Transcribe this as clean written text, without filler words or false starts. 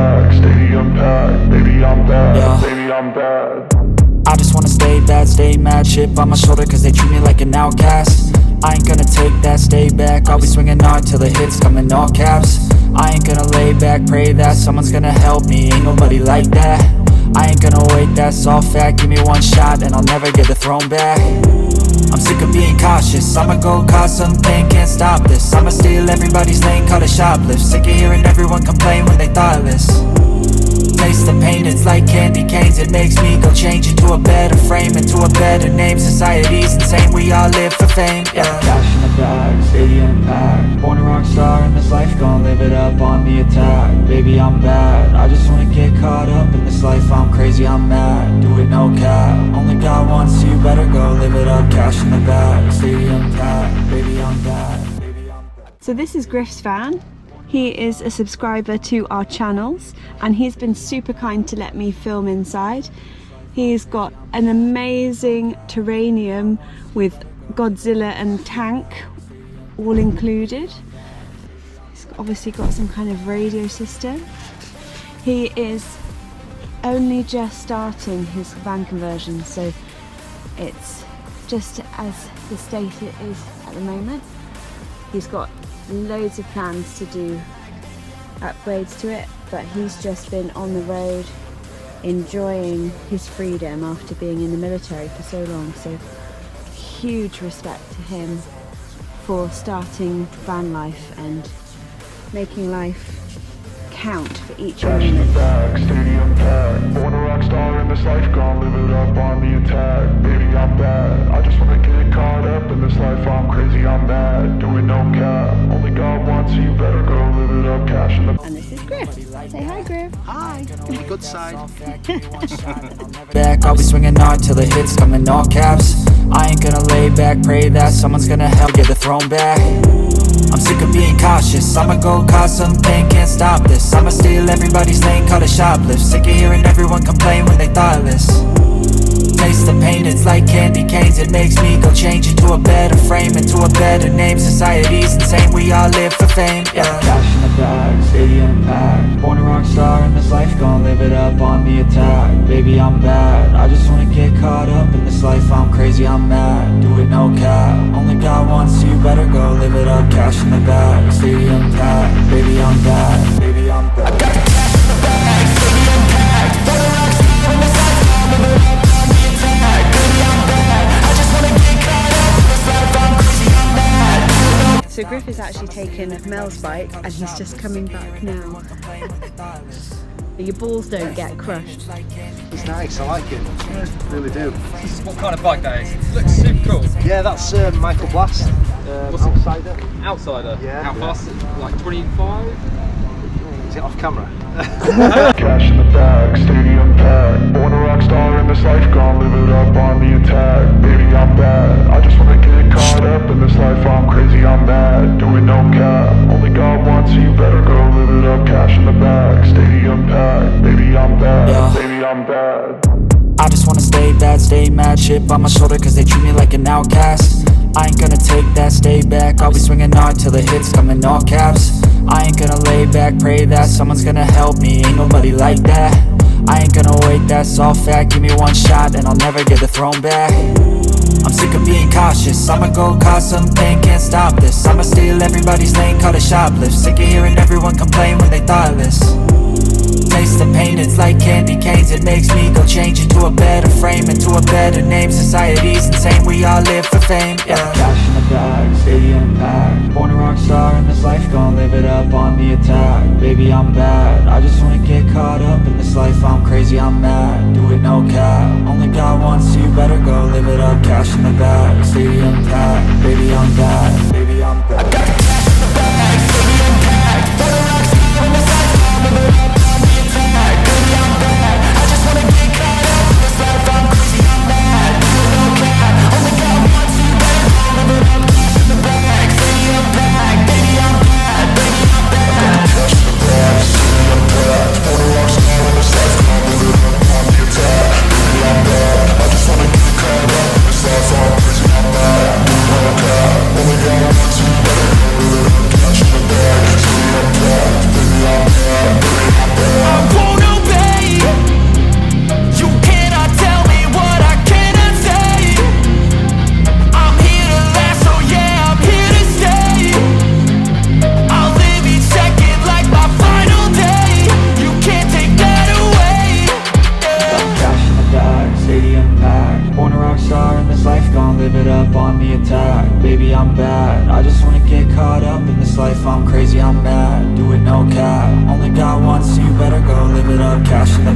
bag, stadium packed. Baby, I'm bad, yeah. Baby, I'm bad. I just wanna stay bad, stay mad. Chip on my shoulder cause they treat me like an outcast. I ain't gonna take that, stay back. I'll be swinging hard till the hits come in all caps. I ain't gonna lay back, pray that someone's gonna help me. Ain't nobody like that. I ain't gonna wait, that's all fact. Give me one shot and I'll never get the throne back. I'm sick of being cautious, I'ma go cause some pain, can't stop this. I'ma steal everybody's lane, call it shoplift. Sick of hearing everyone complain when they thoughtless. Taste the pain, it's like candy canes. It makes me go change into a better frame, into a better name. Society's insane, we all live for fame, yeah. Cash in the bag, stadium packed. Born a rock star in this life, gon' live it up on the attack. Baby, I'm bad, I just wanna get caught up in this life. I'm crazy, I'm mad, do it no cap. Only God wants you, better go live it up. Cash in the bag, stadium packed. Baby, I'm bad, baby, I'm bad. So this is Griff's van. He is a subscriber to our channels and he's been super kind to let me film inside. He's got an amazing terrarium with Godzilla and tank all included. He's obviously got some kind of radio system. He is only just starting his van conversion, so it's just as the state it is at the moment. He's got loads of plans to do upgrades to it, but he's just been on the road enjoying his freedom after being in the military for so long. So huge respect to him for starting van life and making life count for each Cash in minute. the bag, stadium packed. Born a rock star in this life, gon' live it up on the attack. Baby, I'm bad, I just wanna get caught up in this life. I'm crazy, I'm mad, doing no cap. Only God wants you, better go live it up. Cash in the And this is Griff. Say hi, Griff. Hi, on the good side. Back, I'll be swinging hard till the hits come in all caps. I ain't gonna lay back, pray that someone's gonna help get the throne back. I'm sick of being cautious, I'ma go cause some pain, can't stop this. I'ma steal everybody's lane, call it shoplift. Sick of hearing everyone complain when they thoughtless. Taste the pain, it's like candy canes. It makes me go change into a better frame, into a better name. Society's insane, we all live for fame, yeah. Cash in the bag, stadium packed. Born a rock star in this life, gon' live it up on the attack. Baby, I'm bad, I just wanna get caught up in this life. I'm crazy, I'm mad, do it no cap. Only God wants you, better go live it up. Cash in the bag, stadium packed. Baby, I'm bad, baby, I'm bad. I got cash in the bag, stadium packed. Born a rock star in this life, gon' live it up on the attack. Baby, I'm bad, I just wanna get caught up in this life. I'm crazy, I'm mad. So Griff has actually taken Mel's bike and he's just coming back now. Your balls don't get crushed. It's nice, I like it. I really do. What kind of bike that is? It looks super cool. Yeah, that's Michael Blast. Outsider. Outsider? Yeah. How fast? Like 25? Is it off camera? cash in the bag, stadium packed. Born a rock star in this life, gon' live it up on the attack. Baby, I'm bad, I just wanna get caught up in this life. I'm crazy, I'm mad, doing no cap. Only God wants you, better go live it up. Cash in the bag, stadium packed. Baby, I'm bad, yeah. Baby, I'm bad. I just wanna stay bad, stay mad. Chip on my shoulder cause they treat me like an outcast. I ain't gonna take that, stay back. I'll be swinging hard till the hits come in all caps. I ain't gonna lay back, pray that someone's gonna help me. Ain't nobody like that. I ain't gonna wait, that's all fact. Give me one shot and I'll never get the throne back. I'm sick of being cautious, I'ma go cause some pain, can't stop this. I'ma steal everybody's lane, call it shoplift. Sick of hearing everyone complain when they thoughtless. Taste the pain, it's like candy canes. It makes me go change into a better frame, into a better name. Society's insane, we all live for fame, yeah. Cash in the bag, stadium packed. Born a rock star in this life, gon' live it up on the attack. Baby, I'm bad, I just wanna get caught up in this life. I'm crazy, I'm mad, do it no cap. Only God wants you, better go live it up. Cash in the bag, stadium packed. Baby, I'm bad, baby, I'm bad. I got cash in the bag, stadium packed. Born a rock star in this life, gon' live it up on the attack. Baby, I'm bad, I just wanna get caught up in this life. I'm crazy, I'm mad, do it no cap. Only God wants you, better go live it up. Cash in the bag, stadium packed. Baby, I'm bad, baby, I'm bad. Cash in the bag, stadium packed. Born a rock star in this life, gon' live it up on the attack. Baby, I'm bad, I just wanna get caught up in this life. I'm crazy, I'm mad, do it no cap. Only God wants you, better go cash in the